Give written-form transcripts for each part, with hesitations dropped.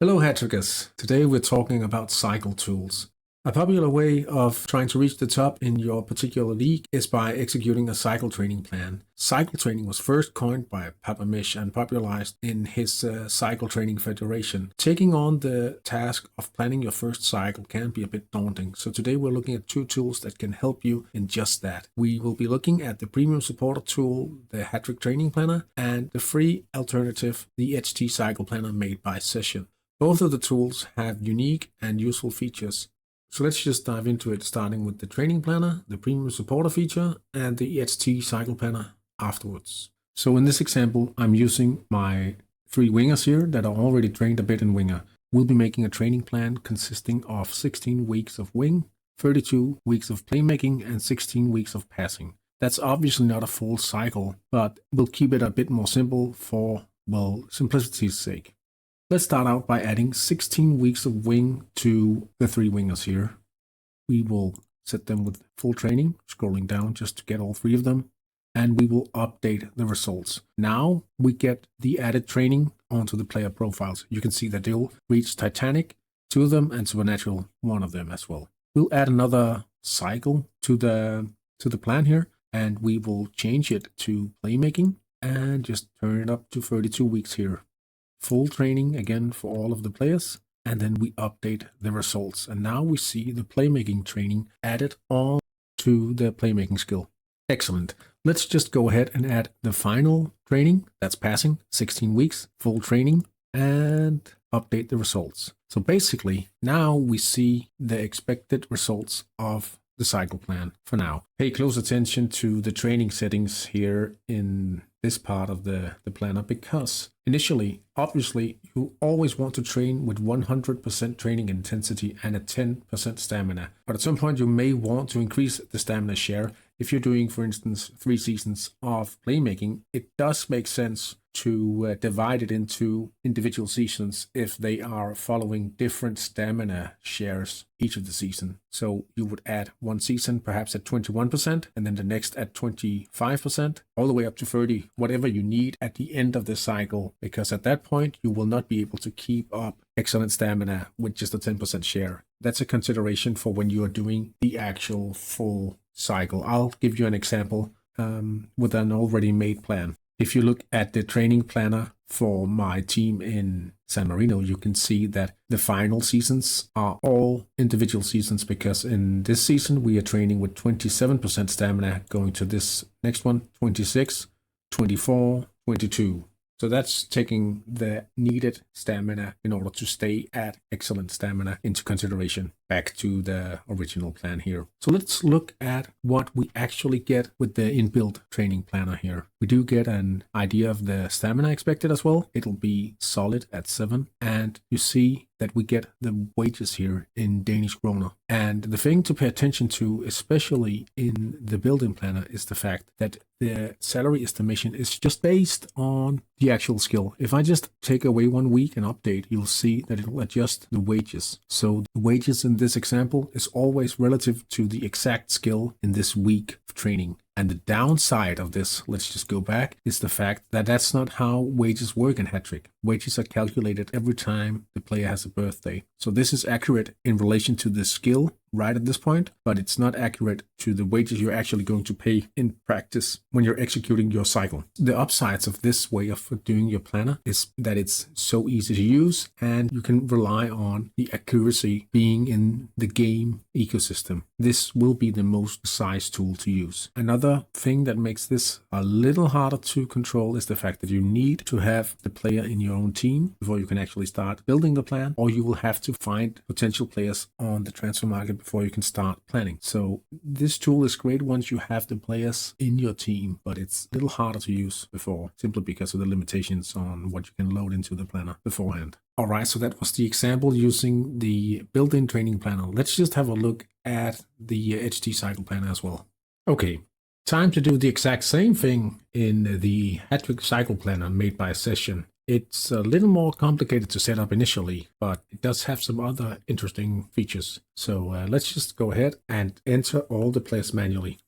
Hello, Hattrickers. Today we're talking about cycle tools. A popular way of trying to reach the top in your particular league is by executing a cycle training plan. Cycle training was first coined by Papa Mish and popularized in his Cycle Training Federation. Taking on the task of planning your first cycle can be a bit daunting, so today we're looking at two tools that can help you in just that. We will be looking at the premium supporter tool, the Hattrick Training Planner, and the free alternative, the HT Cycle Planner made by Session. Both of the tools have unique and useful features. So let's just dive into it, starting with the training planner, the premium supporter feature, and the HT cycle planner afterwards. So in this example, I'm using my 3 wingers here that are already trained a bit in winger. We'll be making a training plan consisting of 16 weeks of wing, 32 weeks of playmaking, and 16 weeks of passing. That's obviously not a full cycle, but we'll keep it a bit more simple for, well, simplicity's sake. Let's start out by adding 16 weeks of wing to the 3 wingers here. We will set them with full training, scrolling down just to get all 3 of them, and we will update the results. Now we get the added training onto the player profiles. You can see that they'll reach Titanic, 2 of them, and Supernatural, 1 of them as well. We'll add another cycle to the plan here, and we will change it to playmaking and just turn it up to 32 weeks here. Full training again for all of the players, and then we update the results. And now we see the playmaking training added on to the playmaking skill. Excellent. Let's just go ahead and add the final training, that's passing, 16 weeks, full training, and update the results. So basically, now we see the expected results of the cycle plan for now. Pay close attention to the training settings here in this part of the planner, because initially, obviously, you always want to train with 100% training intensity and a 10% stamina. But at some point, you may want to increase the stamina share. If you're doing, for instance, 3 seasons of playmaking, it does make sense to divide it into individual seasons if they are following different stamina shares each of the season. So you would add one season perhaps at 21%, and then the next at 25%, all the way up to 30, whatever you need at the end of the cycle, because at that point you will not be able to keep up excellent stamina with just a 10% share. That's a consideration for when you are doing the actual full cycle. I'll give you an example with an already made plan. If you look at the training planner for my team in San Marino, you can see that the final seasons are all individual seasons, because in this season we are training with 27% stamina, going to this next one, 26, 24, 22. So that's taking the needed stamina in order to stay at excellent stamina into consideration. Back to the original plan here. So let's look at what we actually get with the inbuilt training planner here. We do get an idea of the stamina expected as well. It'll be solid at 7. And you see that we get the wages here in Danish kroner. And the thing to pay attention to, especially in the building planner, is the fact that the salary estimation is just based on the actual skill. If I just take away 1 week and update, you'll see that it'll adjust the wages. So the wages in this example is always relative to the exact skill in this week of training. And the downside of this, let's just go back, is the fact that that's not how wages work in Hattrick. Wages are calculated every time the player has a birthday. So this is accurate in relation to the skill right at this point, but it's not accurate to the wages you're actually going to pay in practice when you're executing your cycle. The upsides of this way of doing your planner is that it's so easy to use, and you can rely on the accuracy being in the game ecosystem. This will be the most precise tool to use. Another thing that makes this a little harder to control is the fact that you need to have the player in your own team before you can actually start building the plan, or you will have to find potential players on the transfer market before you can start planning. So this tool is great once you have the players in your team, but it's a little harder to use before, simply because of the limitations on what you can load into the planner beforehand. All right, so that was the example using the built-in training planner. Let's just have a look at the HT cycle planner as well. Okay, time to do the exact same thing in the Hattrick cycle planner made by Session. It's a little more complicated to set up initially, but it does have some other interesting features. So let's just go ahead and enter all the players manually.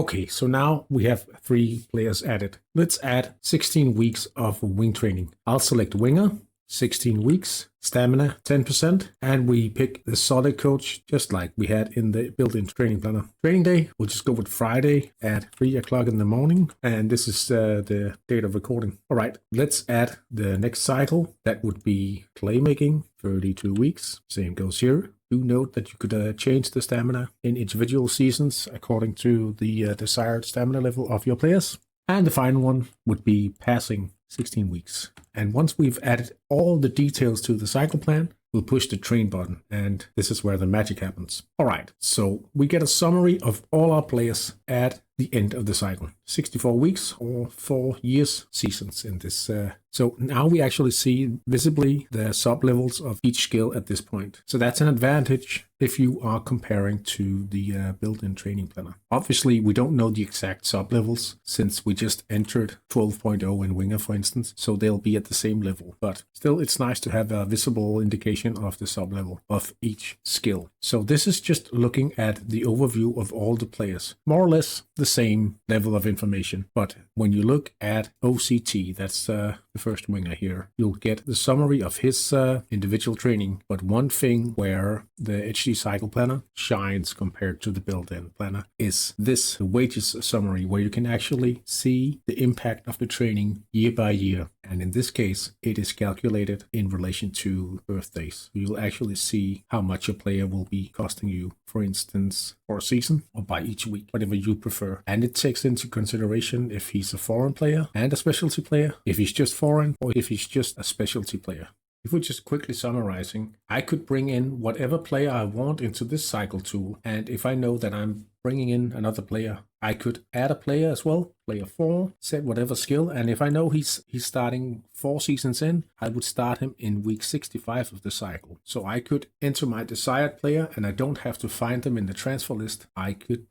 Okay, so now we have 3 players added. Let's add 16 weeks of wing training. I'll select winger, 16 weeks, stamina 10%, and we pick the solid coach just like we had in the built-in training planner. Training day, we'll just go with Friday at 3 o'clock in the morning, and this is the date of recording. All right, let's add the next cycle. That would be playmaking, 32 weeks. Same goes here. Do note that you could change the stamina in individual seasons according to the desired stamina level of your players. And the final one would be passing, 16 weeks. And once we've added all the details to the cycle plan, we'll push the train button, and this is where the magic happens. All right, so we get a summary of all our players at the end of the cycle. 64 weeks or 4 years seasons in this. So now we actually see visibly the sub-levels of each skill at this point. So that's an advantage if you are comparing to the built-in training planner. Obviously, we don't know the exact sub-levels since we just entered 12.0 in Winger, for instance, so they'll be at the same level. But still, it's nice to have a visible indication of the sub-level of each skill. So this is just looking at the overview of all the players. More or less the same level of information. But when you look at OCT, that's the first winger here, you'll get the summary of his individual training. But one thing where the HD cycle planner shines compared to the built-in planner is this, the wages summary, where you can actually see the impact of the training year by year. And in this case, it is calculated in relation to birthdays. You'll actually see how much a player will be costing you, for instance, for a season or by each week, whatever you prefer. And it takes into consideration if he's a foreign player and a specialty player, if he's just foreign, or if he's just a specialty player. If we're just quickly summarizing, I could bring in whatever player I want into this cycle tool. And if I know that I'm bringing in another player, I could add a player as well, player 4, set whatever skill, and if I know he's starting 4 seasons in, I would start him in week 65 of the cycle. So I could enter my desired player, and I don't have to find them in the transfer list. I could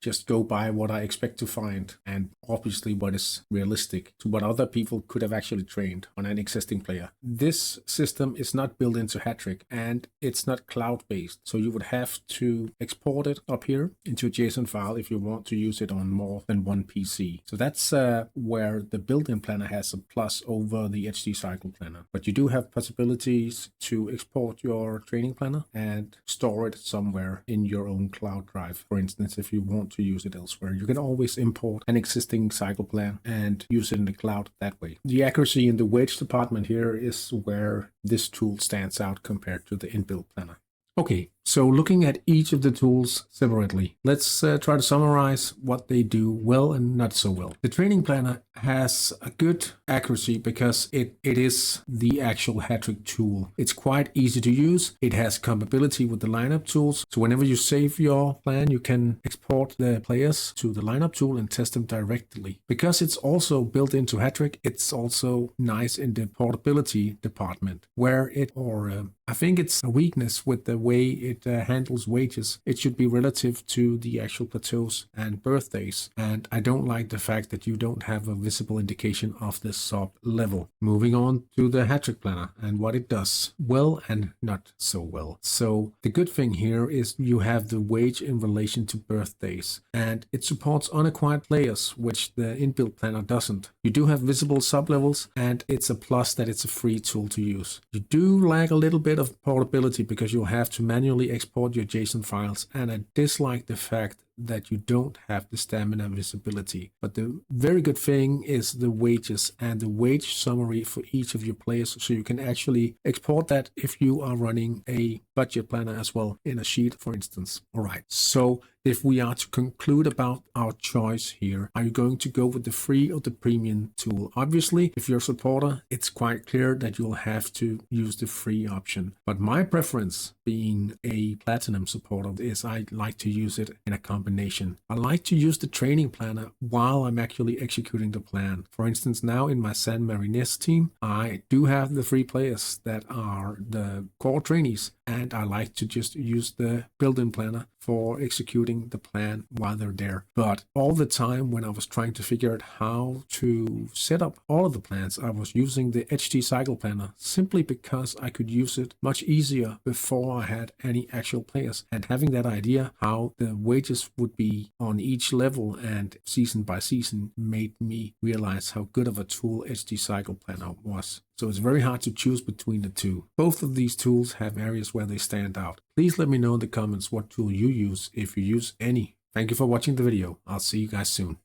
just go by what I expect to find, and obviously what is realistic to what other people could have actually trained on an existing player. This system is not built into Hattrick, and it's not cloud-based, so you would have to export it up here into a JSON file if you want to use it on more than one PC. So that's where the built-in planner has a plus over the HD cycle planner. But you do have possibilities to export your training planner and store it somewhere in your own cloud drive. For instance, if you want to use it elsewhere, you can always import an existing cycle plan and use it in the cloud that way. The accuracy in the wage department here is where this tool stands out compared to the inbuilt planner. Okay, so looking at each of the tools separately, let's try to summarize what they do well and not so well. The training planner has a good accuracy because it is the actual Hattrick tool. It's quite easy to use. It has compatibility with the lineup tools. So whenever you save your plan, you can export the players to the lineup tool and test them directly. Because it's also built into Hattrick, it's also nice in the portability department where I think it's a weakness with the way it handles wages. It should be relative to the actual plateaus and birthdays. And I don't like the fact that you don't have a visible indication of the sub level. Moving on to the Hattrick planner and what it does well and not so well. So the good thing here is you have the wage in relation to birthdays, and it supports unacquired players, which the inbuilt planner doesn't. You do have visible sub levels, and it's a plus that it's a free tool to use. You do lack a little bit of portability because you'll have to manually export your JSON files, and I dislike the fact that you don't have the stamina visibility. But the very good thing is the wages and the wage summary for each of your players, so you can actually export that if you are running a budget planner as well in a sheet, for instance. All right, so if we are to conclude about our choice here, are you going to go with the free or the premium tool? Obviously, if you're a supporter, it's quite clear that you'll have to use the free option. But my preference, being a platinum supporter, is I like to use it in a combination. I like to use the training planner while I'm actually executing the plan. For instance, now in my San Marinés team, I do have the free players that are the core trainees, and I like to just use the built-in planner for executing the plan while they're there. But all the time when I was trying to figure out how to set up all of the plans, I was using the HT Cycle Planner simply because I could use it much easier before I had any actual players. And having that idea how the wages would be on each level and season by season made me realize how good of a tool HT Cycle Planner was. So it's very hard to choose between the two. Both of these tools have areas where they stand out. Please let me know in the comments what tool you use, if you use any. Thank you for watching the video. I'll see you guys soon.